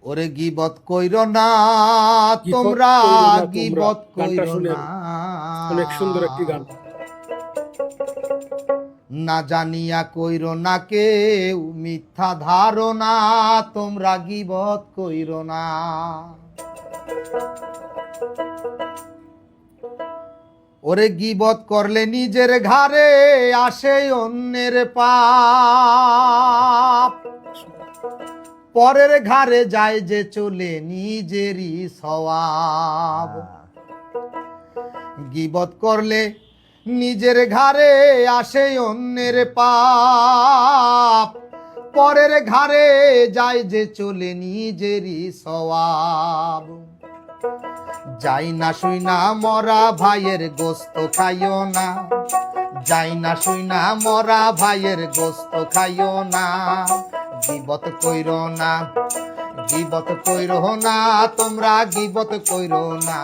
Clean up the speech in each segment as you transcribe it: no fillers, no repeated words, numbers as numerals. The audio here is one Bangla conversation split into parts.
ওরে গীবত কইরো না তোমরা, গীবত কইরো না। অনেক সুন্দর একটি গান। না জানিয়া কইরো না কেউ মিথ্যা ধারণা, তোমরা গীবত কইরো না। ওরে গীবত করলে নিজের ঘাড়ে আসে অন্যের পাপ, পরের ঘাড়ে যায় যে চলে নিজেরই সওয়াব। গীবত করলে নিজের ঘাড়ে আসে অন্যের পাপ, পরের ঘাড়ে যায় যে চলে নিজেরই সওয়াব। যাই না শুই না মরা ভাইয়ের গোস্ত খাইও না, যাই না শুই না মরা ভাইয়ের গোস্ত খাইও না। গীবত কইরো না, গীবত কইরো না তোমরা, গীবত কইরো না।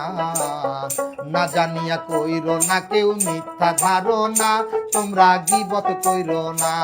না জানিয়া কইরো না কেউ মিথ্যা ধারণা, তোমরা গীবত কইরো না।